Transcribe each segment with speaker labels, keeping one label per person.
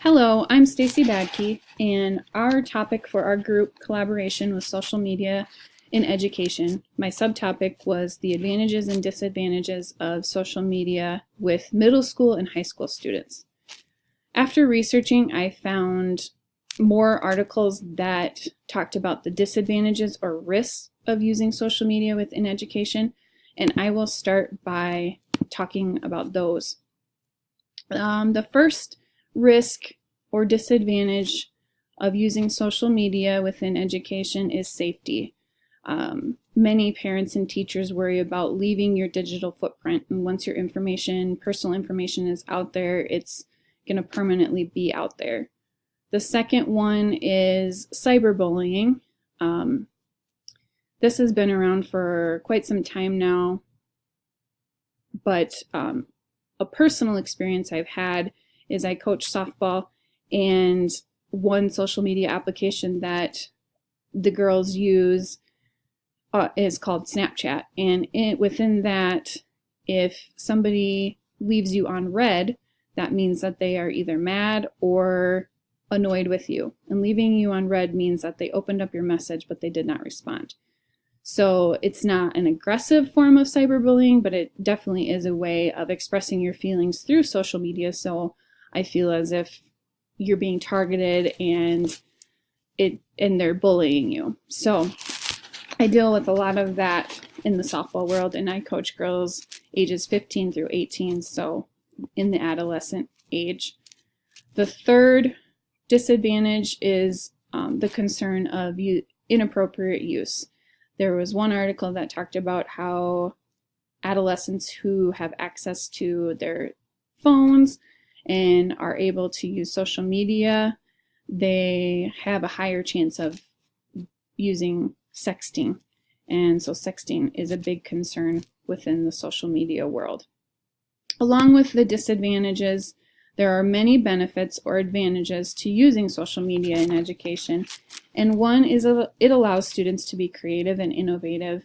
Speaker 1: Hello, I'm Stacy Badke, and our topic for our group collaboration was social media in education. My subtopic was the advantages and disadvantages of social media with middle school and high school students. After researching, I found more articles that talked about the disadvantages or risks of using social media within education, and I will start by talking about those. The first risk or disadvantage of using social media within education is safety. Many parents and teachers worry about leaving your digital footprint, and once your personal information is out there, it's going to permanently be out there. The second one is cyberbullying. This has been around for quite some time now, but a personal experience I've had is I coach softball, and one social media application that the girls use is called Snapchat. And within that, if somebody leaves you on red, that means that they are either mad or annoyed with you. And leaving you on red means that they opened up your message, but they did not respond. So it's not an aggressive form of cyberbullying, but it definitely is a way of expressing your feelings through social media. So I feel as if you're being targeted and they're bullying you. So I deal with a lot of that in the softball world, and I coach girls ages 15 through 18, so in the adolescent age. The third disadvantage is the concern of inappropriate use. There was one article that talked about how adolescents who have access to their phones and are able to use social media, they have a higher chance of using sexting. And so sexting is a big concern within the social media world. Along with the disadvantages, there are many benefits or advantages to using social media in education. And one is it allows students to be creative and innovative.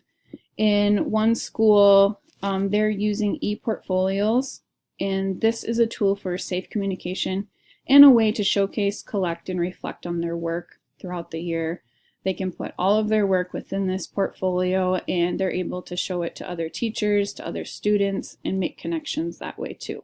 Speaker 1: In one school, they're using e-portfolios, and this is a tool for safe communication and a way to showcase, collect, and reflect on their work throughout the year. They can put all of their work within this portfolio, and they're able to show it to other teachers, to other students, and make connections that way too.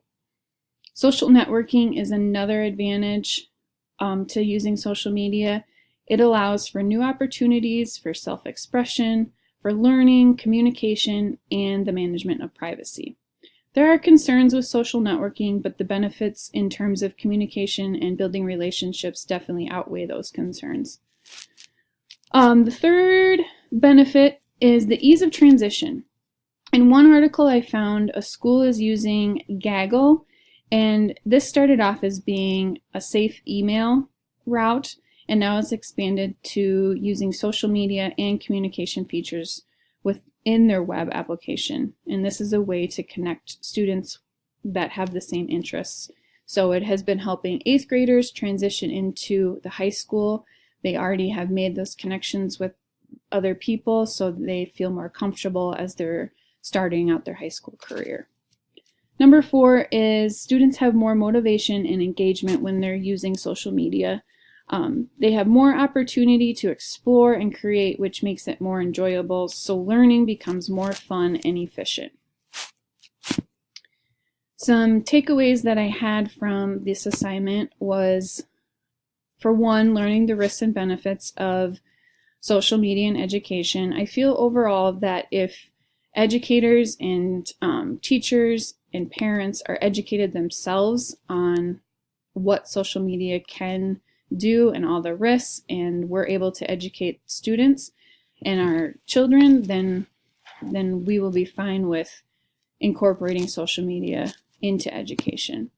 Speaker 1: Social networking is another advantage to using social media. It allows for new opportunities for self-expression, for learning, communication, and the management of privacy. There are concerns with social networking, but the benefits in terms of communication and building relationships definitely outweigh those concerns. The third benefit is the ease of transition. In one article I found a school is using Gaggle, and this started off as being a safe email route, and now it's expanded to using social media and communication features within their web application. And this is a way to connect students that have the same interests. So it has been helping 8th graders transition into the high school. They already have made those connections with other people, so they feel more comfortable as they're starting out their high school career. Number 4 is students have more motivation and engagement when they're using social media. They have more opportunity to explore and create, which makes it more enjoyable, so learning becomes more fun and efficient. Some takeaways that I had from this assignment was, for one, learning the risks and benefits of social media in education. I feel overall that if educators and teachers and parents are educated themselves on what social media can do and all the risks, and we're able to educate students and our children, then we will be fine with incorporating social media into education.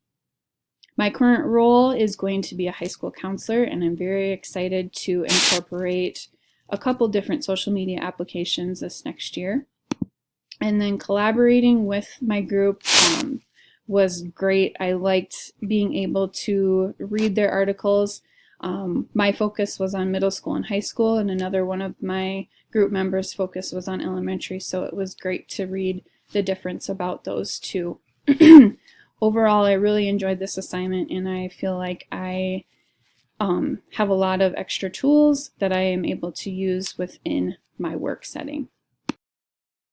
Speaker 1: My current role is going to be a high school counselor, and I'm very excited to incorporate a couple different social media applications this next year. And then collaborating with my group was great. I liked being able to read their articles. My focus was on middle school and high school, and another one of my group members' focus was on elementary, so it was great to read the difference about those two. overall, I really enjoyed this assignment, and I feel like I have a lot of extra tools that I am able to use within my work setting.